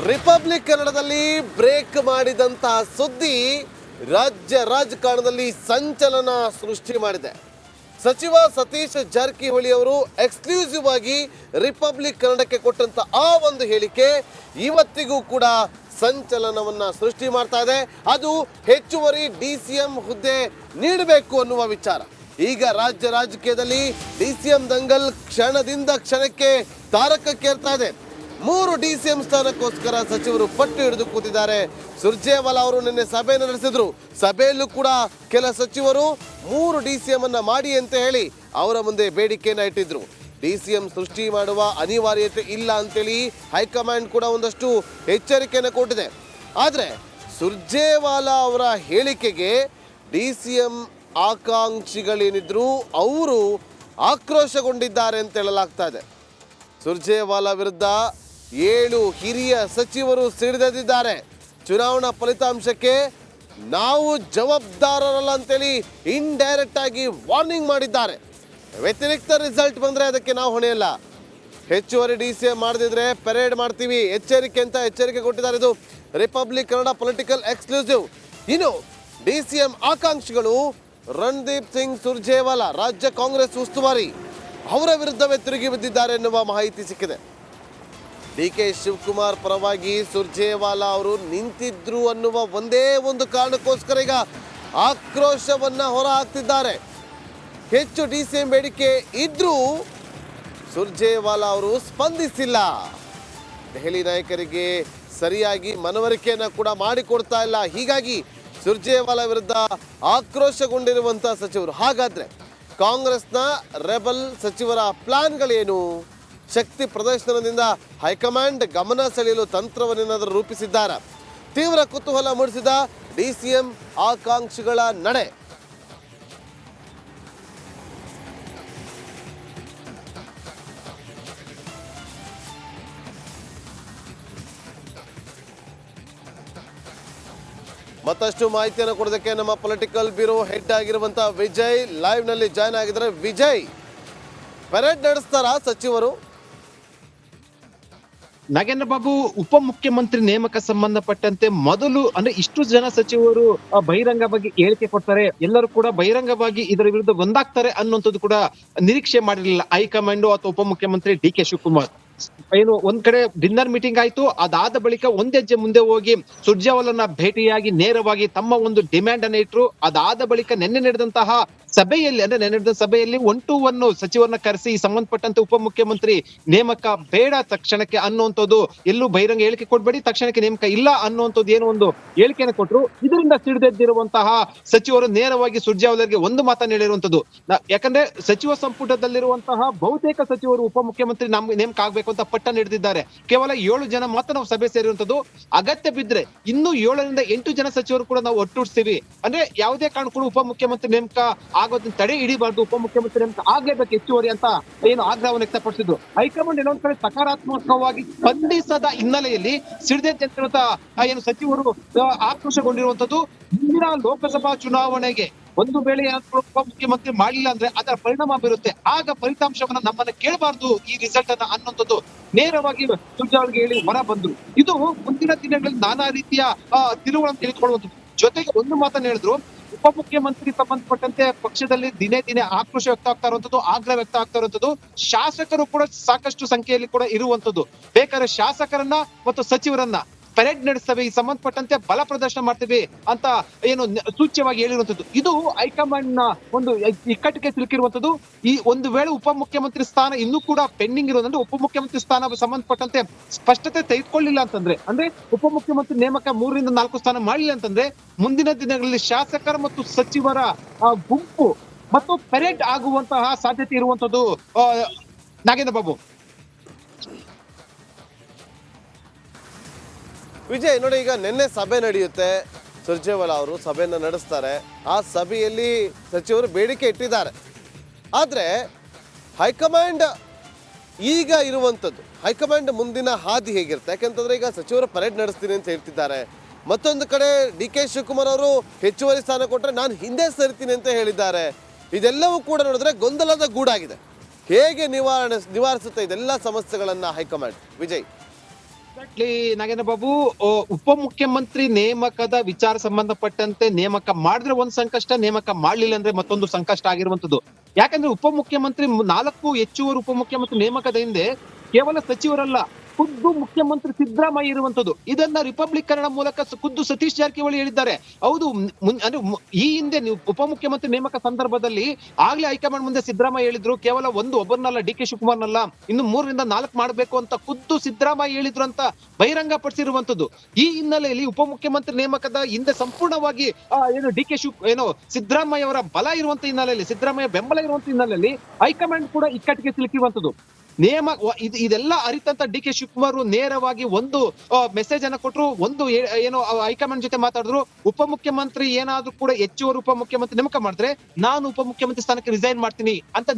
Republic ಕನ್ನಡದಲ್ಲಿ break ಮಾಡಿದಂತಹ ಸುದ್ದಿ ರಾಜ್ಯ ರಾಜಕಾರಣದಲ್ಲಿ ಸಂಚಲನ ಸೃಷ್ಟಿ ಮಾಡಿದೆ. ಸಚಿವ ಸತೀಶ್ ಜಾರಕಿಹೊಳಿ ಅವರು ಎಕ್ಸ್ಕ್ಲೂಸಿವ್ ಆಗಿ ರಿಪಬ್ಲಿಕ್ ಕನ್ನಡಕ್ಕೆ ಕೊಟ್ಟಂತ ಆ ಒಂದು ಹೇಳಿಕೆ ಇವತ್ತಿಗೂ ಕೂಡ ಸಂಚಲನವನ್ನ ಸೃಷ್ಟಿ ಮಾಡ್ತಾ ಇದೆ. ಅದು ಹೆಚ್ಚುವರಿ DCM ಹುದ್ದೆ ನೀಡಬೇಕು ಅನ್ನುವ ವಿಚಾರ. ಈಗ ರಾಜ್ಯ ರಾಜಕೀಯದಲ್ಲಿ DCM ದಂಗಲ್ ಕ್ಷಣದಿಂದ ಕ್ಷಣಕ್ಕೆ ತಾರಕಕ್ಕೇರ್ತಾ ಇದೆ. 3 DCM ಸ್ಥಾನಕ್ಕೋಸ್ಕರ ಸಚಿವರು ಪಟ್ಟು ಹಿಡಿದು ಕೂತಿದ್ದಾರೆ. ಸುರ್ಜೇವಾಲಾ ಅವರು ನಿನ್ನೆ ಸಭೆಯನ್ನು ನಡೆಸಿದ್ರು. ಸಭೆಯಲ್ಲೂ ಕೂಡ ಕೆಲ ಸಚಿವರು 3 DCM ಅನ್ನ ಮಾಡಿ ಅಂತ ಹೇಳಿ ಅವರ ಮುಂದೆ ಬೇಡಿಕೆಯನ್ನು ಇಟ್ಟಿದ್ರು. DCM ಸೃಷ್ಟಿ ಮಾಡುವ ಅನಿವಾರ್ಯತೆ ಇಲ್ಲ ಅಂತೇಳಿ ಹೈಕಮಾಂಡ್ ಕೂಡ ಒಂದಷ್ಟು ಎಚ್ಚರಿಕೆಯನ್ನು ಕೊಟ್ಟಿದೆ. ಆದರೆ ಸುರ್ಜೇವಾಲಾ ಅವರ ಹೇಳಿಕೆಗೆ DCM ಆಕಾಂಕ್ಷಿಗಳೇನಿದ್ರು ಅವರು ಆಕ್ರೋಶಗೊಂಡಿದ್ದಾರೆ ಅಂತ ಹೇಳಲಾಗ್ತಾ ಇದೆ. ಸುರ್ಜೇವಾಲಾ ವಿರುದ್ಧ 7 ಹಿರಿಯ ಸಚಿವರು ಸಿಡಿದೆದ್ದಿದ್ದಾರೆ. ಚುನಾವಣಾ ಫಲಿತಾಂಶಕ್ಕೆ ನಾವು ಜವಾಬ್ದಾರರಲ್ಲ ಅಂತೇಳಿ ಇಂಡೈರೆಕ್ಟ್ ಆಗಿ ವಾರ್ನಿಂಗ್ ಮಾಡಿದ್ದಾರೆ. ವ್ಯತಿರಿಕ್ತ ರಿಸಲ್ಟ್ ಬಂದರೆ ಅದಕ್ಕೆ ನಾವು ಹೊಣೆಯಲ್ಲ. ಹೆಚ್ಚುವರಿ DCM ಮಾಡದಿದ್ರೆ ಪೆರೇಡ್ ಮಾಡ್ತೀವಿ ಎಚ್ಚರಿಕೆ ಅಂತ ಎಚ್ಚರಿಕೆ ಕೊಟ್ಟಿದ್ದಾರೆ. ಇದು ರಿಪಬ್ಲಿಕ್ ಕನ್ನಡ ಪೊಲಿಟಿಕಲ್ ಎಕ್ಸ್ಕ್ಲೂಸಿವ್. ಇನ್ನು DCM ಆಕಾಂಕ್ಷಿಗಳು ರಣದೀಪ್ ಸಿಂಗ್ ಸುರ್ಜೇವಾಲಾ, ರಾಜ್ಯ ಕಾಂಗ್ರೆಸ್ ಉಸ್ತುವಾರಿ, ಅವರ ವಿರುದ್ಧವೇ ತಿರುಗಿ ಬಿದ್ದಿದ್ದಾರೆ ಎನ್ನುವ ಮಾಹಿತಿ ಸಿಕ್ಕಿದೆ. DK ಶಿವಕುಮಾರ್ ಪರವಾಗಿ ಸುರ್ಜೇವಾಲಾ ಅವರು ನಿಂತಿದ್ರು ಅನ್ನುವ ಒಂದೇ ಒಂದು ಕಾರಣಕ್ಕೋಸ್ಕರ ಈಗ ಆಕ್ರೋಶವನ್ನ ಹೊರ ಹಾಕ್ತಿದ್ದಾರೆ. ಹೆಚ್ಚು DCM ಬೇಡಿಕೆ ಇದ್ರೂ ಸುರ್ಜೇವಾಲಾ ಅವರು ಸ್ಪಂದಿಸಿಲ್ಲ. ದೆಹಲಿ ನಾಯಕರಿಗೆ ಸರಿಯಾಗಿ ಮನವರಿಕೆಯನ್ನು ಕೂಡ ಮಾಡಿಕೊಡ್ತಾ ಇಲ್ಲ. ಹೀಗಾಗಿ ಸುರ್ಜೇವಾಲಾ ವಿರುದ್ಧ ಆಕ್ರೋಶಗೊಂಡಿರುವಂತಹ ಸಚಿವರು. ಹಾಗಾದ್ರೆ ಕಾಂಗ್ರೆಸ್ನ ರೆಬಲ್ ಸಚಿವರ ಪ್ಲಾನ್ಗಳೇನು? ಶಕ್ತಿ ಪ್ರದರ್ಶನದಿಂದ ಹೈಕಮಾಂಡ್ ಗಮನ ಸೆಳೆಯಲು ತಂತ್ರವನ್ನೇನಾದರೂ ರೂಪಿಸಿದ್ದಾರಾ? ತೀವ್ರ ಕುತೂಹಲ ಮೂಡಿಸಿದ DCM ಆಕಾಂಕ್ಷಿಗಳ ನಡೆ. ಮತ್ತಷ್ಟು ಮಾಹಿತಿಯನ್ನು ಕೊಡೋದಕ್ಕೆ ನಮ್ಮ ಪೊಲಿಟಿಕಲ್ ಬ್ಯೂರೋ ಹೆಡ್ ಆಗಿರುವಂತಹ ವಿಜಯ್ ಲೈವ್ ನಲ್ಲಿ ಜಾಯ್ನ್ ಆಗಿದ್ದಾರೆ. ವಿಜಯ್, ಪೆರೇಡ್ ನಡೆಸ್ತಾರಾ ಸಚಿವರು? ನಾಗೇಂದ್ರ ಬಾಬು, ಉಪಮುಖ್ಯಮಂತ್ರಿ ನೇಮಕ ಸಂಬಂಧಪಟ್ಟಂತೆ ಮೊದಲು ಅಂದ್ರೆ ಇಷ್ಟು ಜನ ಸಚಿವರು ಬಹಿರಂಗವಾಗಿ ಹೇಳಿಕೆ ಕೊಡ್ತಾರೆ, ಎಲ್ಲರೂ ಕೂಡ ಬಹಿರಂಗವಾಗಿ ಇದರ ವಿರುದ್ಧ ಒಂದಾಗ್ತಾರೆ ಅನ್ನುವಂಥದ್ದು ಕೂಡ ನಿರೀಕ್ಷೆ ಮಾಡಿರಲಿಲ್ಲ ಹೈಕಮಾಂಡ್ ಅಥವಾ ಉಪಮುಖ್ಯಮಂತ್ರಿ DK ಶಿವಕುಮಾರ್. ಏನು ಒಂದ್ ಕಡೆ ಡಿನ್ನರ್ ಮೀಟಿಂಗ್ ಆಯ್ತು, ಅದಾದ ಬಳಿಕ ಒಂದ್ ಹೆಜ್ಜೆ ಮುಂದೆ ಹೋಗಿ ಸುರ್ಜೇವಾಲಾನ ಭೇಟಿಯಾಗಿ ನೇರವಾಗಿ ತಮ್ಮ ಒಂದು ಡಿಮ್ಯಾಂಡ್ ಅನ್ನ ಇಟ್ರು. ಅದಾದ ಬಳಿಕ ನಿನ್ನೆ ನಡೆದಂತಹ ಸಭೆಯಲ್ಲಿ ಅಂದ್ರೆ ನೆನೆದ ಸಭೆಯಲ್ಲಿ 1 to 1 ಸಚಿವರನ್ನ ಕರೆಸಿ ಸಂಬಂಧಪಟ್ಟಂತೆ ಉಪಮುಖ್ಯಮಂತ್ರಿ ನೇಮಕ ಬೇಡ ತಕ್ಷಣಕ್ಕೆ ಅನ್ನುವಂಥದ್ದು, ಎಲ್ಲೂ ಬಹಿರಂಗ ಹೇಳಿಕೆ ಕೊಡ್ಬೇಡಿ, ತಕ್ಷಣಕ್ಕೆ ನೇಮಕ ಇಲ್ಲ ಅನ್ನುವಂಥದ್ದು ಏನೋ ಒಂದು ಹೇಳಿಕೆಯನ್ನು ಕೊಟ್ಟರು. ಇದರಿಂದ ಸಿಡಿದೆದ್ದಿರುವಂತಹ ಸಚಿವರು ನೇರವಾಗಿ ಸುರ್ಜೇವಾಲಾಗೆ ಒಂದು ಮಾತನ್ನು ಹೇಳಿರುವಂತದ್ದು. ಯಾಕಂದ್ರೆ ಸಚಿವ ಸಂಪುಟದಲ್ಲಿರುವಂತಹ ಬಹುತೇಕ ಸಚಿವರು ಉಪಮುಖ್ಯಮಂತ್ರಿ ನೇಮಕ ಆಗ್ಬೇಕು ಅಂತ ಪಟ್ಟನ್ನು ಹಿಡಿದಿದ್ದಾರೆ. ಕೇವಲ 7 ಜನ ಮಾತ್ರ ನಾವು ಸಭೆ ಸೇರಿರುವಂತದ್ದು. ಅಗತ್ಯ ಬಿದ್ರೆ ಇನ್ನು 7 ರಿಂದ 8 ಜನ ಸಚಿವರು ಕೂಡ ನಾವು ಒಟ್ಟುಡ್ತೀವಿ. ಅಂದ್ರೆ ಯಾವುದೇ ಕಾರಣಕ್ಕೂ ಉಪಮುಖ್ಯಮಂತ್ರಿ ನೇಮಕ ಆಗೋದನ್ನ ತಡೆ ಹಿಡಿಬಾರ್ದು, ಉಪಮುಖ್ಯಮಂತ್ರಿ ನೇಮಕ ಆಗ್ಲೇಬೇಕು ಹೆಚ್ಚುವರಿ ಅಂತ ಏನು ಆಗ್ರಹವನ್ನು ವ್ಯಕ್ತಪಡಿಸಿದ್ರು. ಹೈಕಮಾಂಡ್ ಇನ್ನೊಂದ್ ಕಡೆ ಸಕಾರಾತ್ಮಕವಾಗಿ ಸ್ಪಂದಿಸದ ಹಿನ್ನೆಲೆಯಲ್ಲಿ ಸಿಡಿದೆದ್ದಿರುವಂತಹ ಏನು ಸಚಿವರು ಆಕ್ರೋಶಗೊಂಡಿರುವಂತದ್ದು. ಮುಂದಿನ ಲೋಕಸಭಾ ಚುನಾವಣೆಗೆ ಒಂದು ವೇಳೆ ಏನಾದ್ರು ಉಪಮುಖ್ಯಮಂತ್ರಿ ಮಾಡಲಿಲ್ಲ ಅಂದ್ರೆ ಅದರ ಪರಿಣಾಮ ಬೀರುತ್ತೆ. ಆಗ ಫಲಿತಾಂಶವನ್ನ ನಮ್ಮನ್ನ ಕೇಳಬಾರ್ದು ಈ ರಿಸಲ್ಟ್ ಅನ್ನ ಅನ್ನುವಂಥದ್ದು ನೇರವಾಗಿ ಸುರ್ಜೇವಾಲಾಗೆ ಹೇಳಿ ಹೊರ ಬಂದ್ರು. ಇದು ಮುಂದಿನ ದಿನಗಳಲ್ಲಿ ನಾನಾ ರೀತಿಯ ತಿರುವುಗಳನ್ನು ತೆಗೆದುಕೊಳ್ಳುವಂಥದ್ದು. ಜೊತೆಗೆ ಒಂದು ಮಾತನ್ನ ಹೇಳಿದ್ರು, ಉಪಮುಖ್ಯಮಂತ್ರಿ ಸಂಬಂಧಪಟ್ಟಂತೆ ಪಕ್ಷದಲ್ಲಿ ದಿನೇ ದಿನೇ ಆಕ್ರೋಶ ವ್ಯಕ್ತ ಆಗ್ತಾ ಇರುವಂತದ್ದು, ಆಗ್ರಹ ವ್ಯಕ್ತ ಆಗ್ತಾ ಇರುವಂತದ್ದು. ಶಾಸಕರು ಕೂಡ ಸಾಕಷ್ಟು ಸಂಖ್ಯೆಯಲ್ಲಿ ಕೂಡ ಇರುವಂತದ್ದು. ಬೇಕಾದ್ರೆ ಶಾಸಕರನ್ನ ಮತ್ತು ಸಚಿವರನ್ನ ಪೆರೇಡ್ ನಡೆಸ್ತೇವೆ, ಈ ಸಂಬಂಧಪಟ್ಟಂತೆ ಬಲ ಪ್ರದರ್ಶನ ಮಾಡ್ತೇವೆ ಅಂತ ಏನು ಸೂಚ್ಯವಾಗಿ ಹೇಳಿರುವಂತದ್ದು. ಇದು ಹೈಕಮಾಂಡ್ ನ ಒಂದು ಇಕ್ಕಟ್ಟಿಗೆ ಸಿಲುಕಿರುವಂತದ್ದು. ಈ ಒಂದು ವೇಳೆ ಉಪಮುಖ್ಯಮಂತ್ರಿ ಸ್ಥಾನ ಇನ್ನೂ ಕೂಡ ಪೆಂಡಿಂಗ್ ಇರೋದಂದ್ರೆ ಉಪಮುಖ್ಯಮಂತ್ರಿ ಸ್ಥಾನ ಸಂಬಂಧಪಟ್ಟಂತೆ ಸ್ಪಷ್ಟತೆ ತೆಗೆದುಕೊಳ್ಳಿಲ್ಲ ಅಂತಂದ್ರೆ, ಅಂದ್ರೆ ಉಪಮುಖ್ಯಮಂತ್ರಿ ನೇಮಕ 3 ರಿಂದ 4 ಸ್ಥಾನ ಮಾಡಿಲ್ಲ ಅಂತಂದ್ರೆ ಮುಂದಿನ ದಿನಗಳಲ್ಲಿ ಶಾಸಕರ ಮತ್ತು ಸಚಿವರ ಗುಂಪು ಮತ್ತು ಪೆರೇಡ್ ಆಗುವಂತಹ ಸಾಧ್ಯತೆ ಇರುವಂತದ್ದು. ನಾಗೇಂದ್ರ ಬಾಬು, ವಿಜಯ್ ನೋಡಿ, ಈಗ ನಿನ್ನೆ ಸಭೆ ನಡೆಯುತ್ತೆ, ಸುರ್ಜೇವಾಲಾ ಅವರು ಸಭೆಯನ್ನು ನಡೆಸ್ತಾರೆ. ಆ ಸಭೆಯಲ್ಲಿ ಸಚಿವರು ಬೇಡಿಕೆ ಇಟ್ಟಿದ್ದಾರೆ. ಆದರೆ ಹೈಕಮಾಂಡ್ ಈಗ ಇರುವಂಥದ್ದು, ಹೈಕಮಾಂಡ್ ಮುಂದಿನ ಹಾದಿ ಹೇಗಿರುತ್ತೆ? ಯಾಕಂತಂದ್ರೆ ಈಗ ಸಚಿವರು ಪರೇಡ್ ನಡೆಸ್ತೀನಿ ಅಂತ ಹೇಳ್ತಿದ್ದಾರೆ. ಮತ್ತೊಂದು ಕಡೆ DK ಶಿವಕುಮಾರ್ ಅವರು ಹೆಚ್ಚುವರಿ ಸ್ಥಾನ ಕೊಟ್ಟರೆ ನಾನು ಹಿಂದೆ ಸರಿತೀನಿ ಅಂತ ಹೇಳಿದ್ದಾರೆ. ಇದೆಲ್ಲವೂ ಕೂಡ ನೋಡಿದ್ರೆ ಗೊಂದಲದ ಗೂಡಾಗಿದೆ. ಹೇಗೆ ನಿವಾರಿಸುತ್ತೆ ಇದೆಲ್ಲ ಸಮಸ್ಯೆಗಳನ್ನು ಹೈಕಮಾಂಡ್? ವಿಜಯ್, ಎಕ್ಸಾಕ್ಟ್ಲಿ ನಾಗೇಂದ್ರ ಬಾಬು, ಉಪಮುಖ್ಯಮಂತ್ರಿ ನೇಮಕದ ವಿಚಾರ ಸಂಬಂಧಪಟ್ಟಂತೆ ನೇಮಕ ಮಾಡಿದ್ರೆ ಒಂದ್ ಸಂಕಷ್ಟ, ನೇಮಕ ಮಾಡ್ಲಿಲ್ಲ ಅಂದ್ರೆ ಮತ್ತೊಂದು ಸಂಕಷ್ಟ ಆಗಿರುವಂತದ್ದು. ಯಾಕಂದ್ರೆ ಉಪಮುಖ್ಯಮಂತ್ರಿ 4 ಹೆಚ್ಚುವರಿ ಉಪಮುಖ್ಯಮಂತ್ರಿ ನೇಮಕದ ಹಿಂದೆ ಕೇವಲ ಸಚಿವರಲ್ಲ, ಖುದ್ದು ಮುಖ್ಯಮಂತ್ರಿ ಸಿದ್ದರಾಮಯ್ಯ ಇರುವಂತದ್ದು. ಇದನ್ನ ರಿಪಬ್ಲಿಕ್ ಕನ್ನಡ ಮೂಲಕ ಖುದ್ದು ಸತೀಶ್ ಜಾರಕಿಹೊಳಿ ಹೇಳಿದ್ದಾರೆ. ಹೌದು, ಅಂದ್ರೆ ಈ ಹಿಂದೆ ನೀವು ಉಪಮುಖ್ಯಮಂತ್ರಿ ನೇಮಕ ಸಂದರ್ಭದಲ್ಲಿ ಆಗ್ಲೇ ಹೈಕಮಾಂಡ್ ಮುಂದೆ ಸಿದ್ದರಾಮಯ್ಯ ಹೇಳಿದ್ರು, ಕೇವಲ ಒಬ್ಬರನ್ನಲ್ಲ, ಡಿ ಕೆ ಶಿವಕುಮಾರ್ನಲ್ಲ, ಇನ್ನು 3ರಿಂದ 4 ಮಾಡಬೇಕು ಅಂತ ಖುದ್ದು ಸಿದ್ದರಾಮಯ್ಯ ಹೇಳಿದ್ರು ಅಂತ ಬಹಿರಂಗ ಪಡಿಸಿರುವಂತದ್ದು. ಈ ಹಿನ್ನೆಲೆಯಲ್ಲಿ ಉಪಮುಖ್ಯಮಂತ್ರಿ ನೇಮಕದ ಹಿಂದೆ ಸಂಪೂರ್ಣವಾಗಿ ಡಿ ಕೆ ಸಿದ್ದರಾಮಯ್ಯ ಅವರ ಬಲ ಇರುವಂತ ಹಿನ್ನೆಲೆಯಲ್ಲಿ, ಸಿದ್ದರಾಮಯ್ಯ ಬೆಂಬಲ ಇರುವಂತ ಹಿನ್ನೆಲೆಯಲ್ಲಿ ಹೈಕಮಾಂಡ್ ಕೂಡ ಇಕ್ಕಟ್ಟಿಗೆ ಸಿಲುಕಿರುವಂತದ್ದು. ಇದೆಲ್ಲ ಅರಿತಂತ ಡಿ ಕೆ ಶಿವಕುಮಾರ್ ನೇರವಾಗಿ ಒಂದು ಮೆಸೇಜ್ ಅನ್ನ ಕೊಟ್ಟರು, ಒಂದು ಹೈಕಮಾಂಡ್ ಜೊತೆ ಮಾತಾಡಿದ್ರು. ಉಪಮುಖ್ಯಮಂತ್ರಿ ಏನಾದ್ರೂ ಕೂಡ ಹೆಚ್ಚುವರಿ ಉಪಮುಖ್ಯಮಂತ್ರಿ ನೇಮಕ ಮಾಡಿದ್ರೆ ನಾನು ಉಪಮುಖ್ಯಮಂತ್ರಿ ಸ್ಥಾನಕ್ಕೆ ರಿಸೈನ್ ಮಾಡ್ತೀನಿ ಅಂತ